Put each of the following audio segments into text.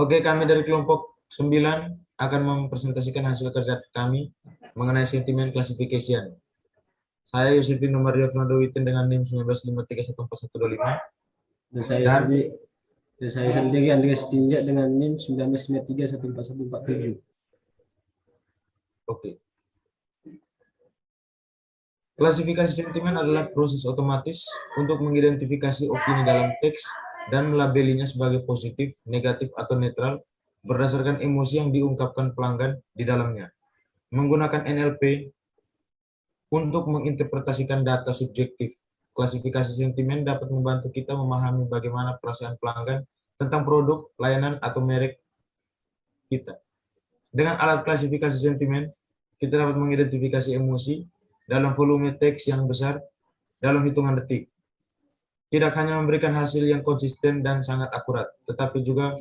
Oke, kami dari kelompok 9 akan mempresentasikan hasil kerja kami mengenai sentiment classification. Saya Yusufin Numario Fernando Witin dengan NIM 1953144125. Dan saya sendiri Andreas Tinjak dengan NIM 1993144147. Oke. Klasifikasi sentimen adalah proses otomatis untuk mengidentifikasi opini dalam teks dan melabelinya sebagai positif, negatif, atau netral berdasarkan emosi yang diungkapkan pelanggan di dalamnya. Menggunakan NLP untuk menginterpretasikan data subjektif, klasifikasi sentimen dapat membantu kita memahami bagaimana perasaan pelanggan tentang produk, layanan, atau merek kita. Dengan alat klasifikasi sentimen, kita dapat mengidentifikasi emosi dalam volume teks yang besar dalam hitungan detik. Tidak hanya memberikan hasil yang konsisten dan sangat akurat, tetapi juga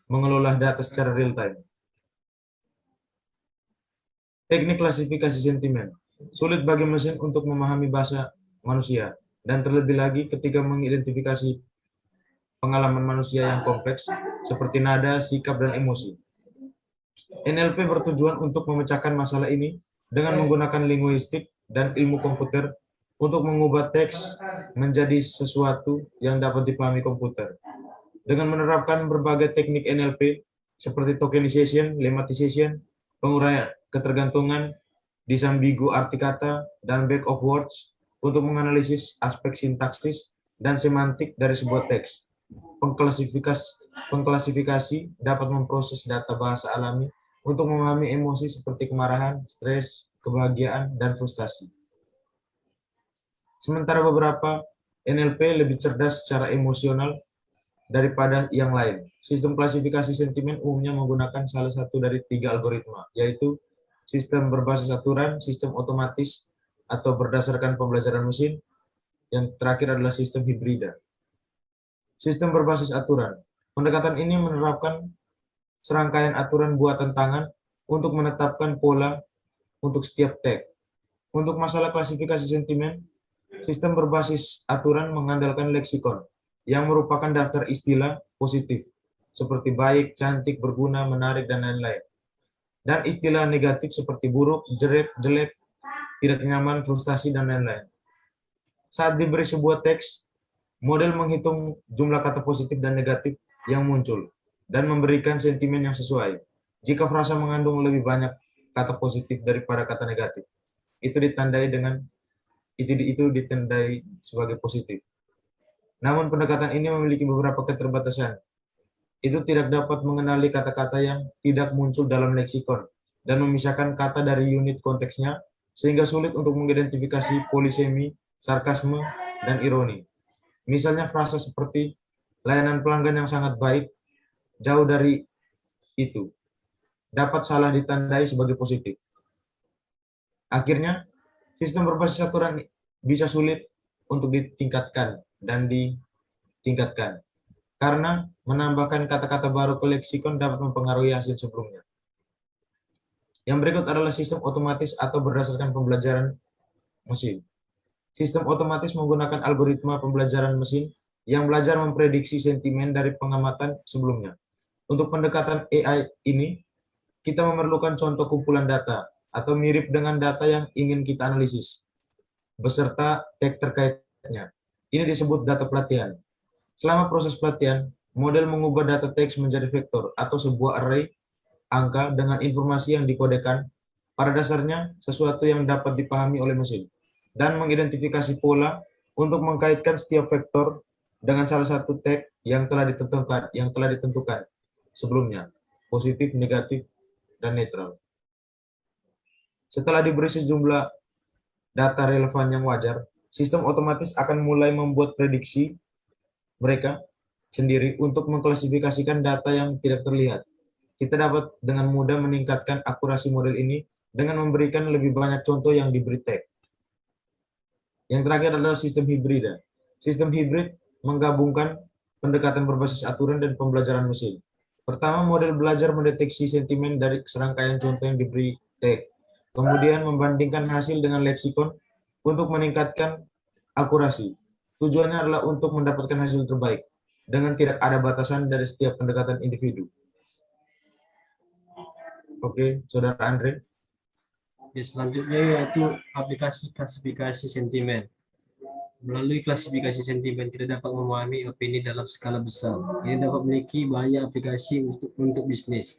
mengelola data secara real-time. Teknik klasifikasi sentimen. Sulit bagi mesin untuk memahami bahasa manusia, dan terlebih lagi ketika mengidentifikasi pengalaman manusia yang kompleks, seperti nada, sikap, dan emosi. NLP bertujuan untuk memecahkan masalah ini dengan menggunakan linguistik dan ilmu komputer untuk mengubah teks menjadi sesuatu yang dapat dipahami komputer. Dengan menerapkan berbagai teknik NLP seperti tokenization, lemmatization, penguraian ketergantungan, disambigu arti kata, dan back of words untuk menganalisis aspek sintaksis dan semantik dari sebuah teks. Pengklasifikasi dapat memproses data bahasa alami untuk memahami emosi seperti kemarahan, stres, kebahagiaan, dan frustasi. Sementara beberapa NLP lebih cerdas secara emosional daripada yang lain. Sistem klasifikasi sentimen umumnya menggunakan salah satu dari 3 algoritma, yaitu sistem berbasis aturan, sistem otomatis, atau berdasarkan pembelajaran mesin. Yang terakhir adalah sistem hibrida. Sistem berbasis aturan. Pendekatan ini menerapkan serangkaian aturan buatan tangan untuk menetapkan pola untuk setiap tag. Untuk masalah klasifikasi sentimen, sistem berbasis aturan mengandalkan leksikon, yang merupakan daftar istilah positif, seperti baik, cantik, berguna, menarik, dan lain-lain. Dan istilah negatif seperti buruk, jelek, tidak nyaman, frustasi, dan lain-lain. Saat diberi sebuah teks, model menghitung jumlah kata positif dan negatif yang muncul, dan memberikan sentimen yang sesuai. Jika frasa mengandung lebih banyak kata positif daripada kata negatif, itu ditandai sebagai positif. Namun pendekatan ini memiliki beberapa keterbatasan. Itu tidak dapat mengenali kata-kata yang tidak muncul dalam leksikon dan memisahkan kata dari unit konteksnya, sehingga sulit untuk mengidentifikasi polisemi, sarkasme, dan ironi. Misalnya frasa seperti layanan pelanggan yang sangat baik, jauh dari itu, dapat salah ditandai sebagai positif. Akhirnya, sistem berbasis aturan bisa sulit untuk ditingkatkan karena menambahkan kata-kata baru ke leksikon dapat mempengaruhi hasil sebelumnya. Yang berikut adalah sistem otomatis atau berdasarkan pembelajaran mesin. Sistem otomatis menggunakan algoritma pembelajaran mesin yang belajar memprediksi sentimen dari pengamatan sebelumnya. Untuk pendekatan AI ini, kita memerlukan contoh kumpulan data atau mirip dengan data yang ingin kita analisis, beserta tag terkaitnya. Ini disebut data pelatihan. Selama proses pelatihan, model mengubah data teks menjadi vektor atau sebuah array angka dengan informasi yang dikodekan, pada dasarnya sesuatu yang dapat dipahami oleh mesin, dan mengidentifikasi pola untuk mengkaitkan setiap vektor dengan salah satu tag yang telah ditentukan sebelumnya, positif, negatif, dan netral. Setelah diberi sejumlah data relevan yang wajar, sistem otomatis akan mulai membuat prediksi mereka sendiri untuk mengklasifikasikan data yang tidak terlihat. Kita dapat dengan mudah meningkatkan akurasi model ini dengan memberikan lebih banyak contoh yang diberi tag. Yang terakhir adalah sistem hibrida. Sistem hibrid menggabungkan pendekatan berbasis aturan dan pembelajaran mesin. Pertama, model belajar mendeteksi sentimen dari serangkaian contoh yang diberi tag. Kemudian membandingkan hasil dengan leksikon untuk meningkatkan akurasi. Tujuannya adalah untuk mendapatkan hasil terbaik. dengan tidak ada batasan dari setiap pendekatan individu. Oke, Saudara Andre. Selanjutnya yaitu aplikasi klasifikasi sentimen. Melalui klasifikasi sentimen, kita dapat memahami opini dalam skala besar. Ini dapat memiliki banyak aplikasi untuk bisnis.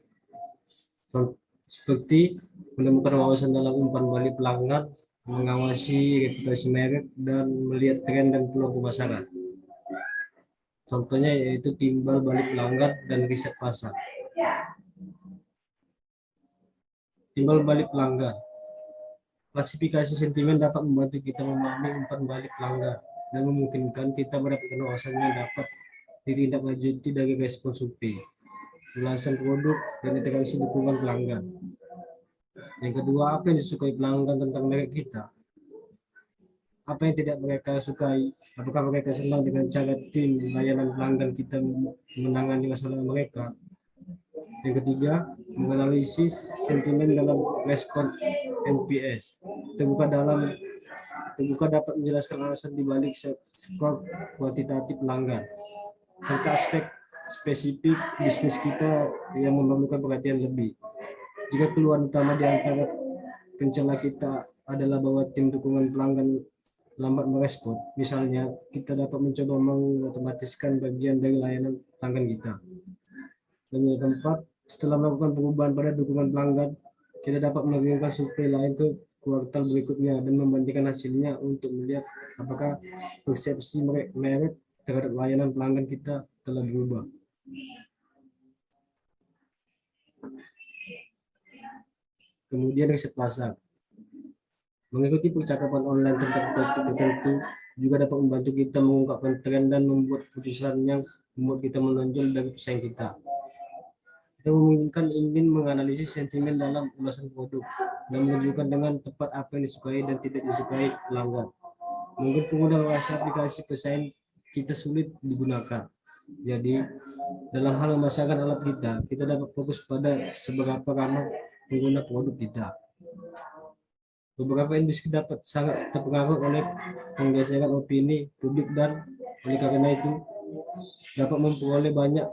Seperti menemukan wawasan dalam umpan balik pelanggan, mengawasi reputasi merek, dan melihat tren dan peluang pemasaran. Contohnya yaitu timbal balik pelanggan dan riset pasar. Timbal balik pelanggan. Klasifikasi sentimen dapat membantu kita memahami umpan balik pelanggan dan memungkinkan kita mendapatkan wawasan yang dapat ditindaklanjuti dari respon survei, ulasan produk, dan interaksi dukungan pelanggan. Yang kedua, apa yang disukai pelanggan tentang merek kita? Apa yang tidak mereka sukai? Apakah mereka senang dengan cara tim layanan pelanggan kita menangani masalah mereka? Yang ketiga, menganalisis sentimen dalam respon NPS. Terbuka dapat menjelaskan alasan dibalik skor kuantitatif pelanggan, serta aspek spesifik bisnis kita yang memerlukan perhatian lebih. Jika keluhan utama di antara pencela kita adalah bahwa tim dukungan pelanggan lambat merespon, misalnya kita dapat mencoba mengotomatiskan bagian dari layanan pelanggan kita. Dan yang keempat, setelah melakukan perubahan pada dukungan pelanggan, kita dapat mengirimkan survei lain ke kuartal berikutnya dan membandingkan hasilnya untuk melihat apakah persepsi merek terhadap layanan pelanggan kita telah berubah. Kemudian riset pasar. Mengikuti percakapan online tentang topik tertentu juga dapat membantu kita mengungkapkan tren dan membuat keputusan yang membuat kita menonjol dari pesaing kita. Kita memungkinkan ingin menganalisis sentimen dalam ulasan produk dan menunjukkan dengan tepat apa yang disukai dan tidak disukai pelanggan. Mungkin penggunaan aplikasi pesaing kita sulit digunakan. Jadi, dalam hal memasarkan alat kita dapat fokus pada seberapa ramah pengguna produk kita. Beberapa industri dapat sangat terpengaruh oleh penggeseran opini publik dan oleh karena itu dapat memperoleh banyak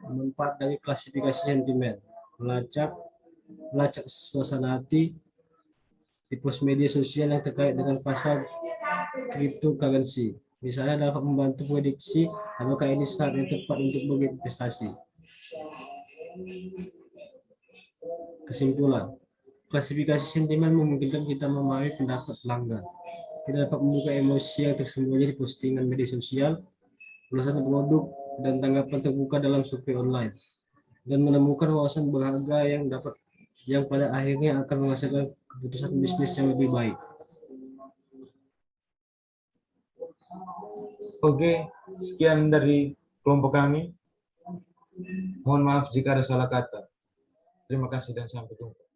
manfaat dari klasifikasi sentimen, melacak suasana hati di pos media sosial yang terkait dengan pasar cryptocurrency. Misalnya dapat membantu prediksi apakah ini saat yang tepat untuk berinvestasi. Kesimpulan, klasifikasi sentimen memungkinkan kita memahami pendapat pelanggan. Kita dapat membuka emosi yang tersembunyi di postingan media sosial, ulasan produk, dan tanggapan terbuka dalam survei online, dan menemukan wawasan berharga yang pada akhirnya akan menghasilkan keputusan bisnis yang lebih baik. Oke, sekian dari kelompok kami. Mohon maaf jika ada salah kata. Terima kasih dan sampai jumpa.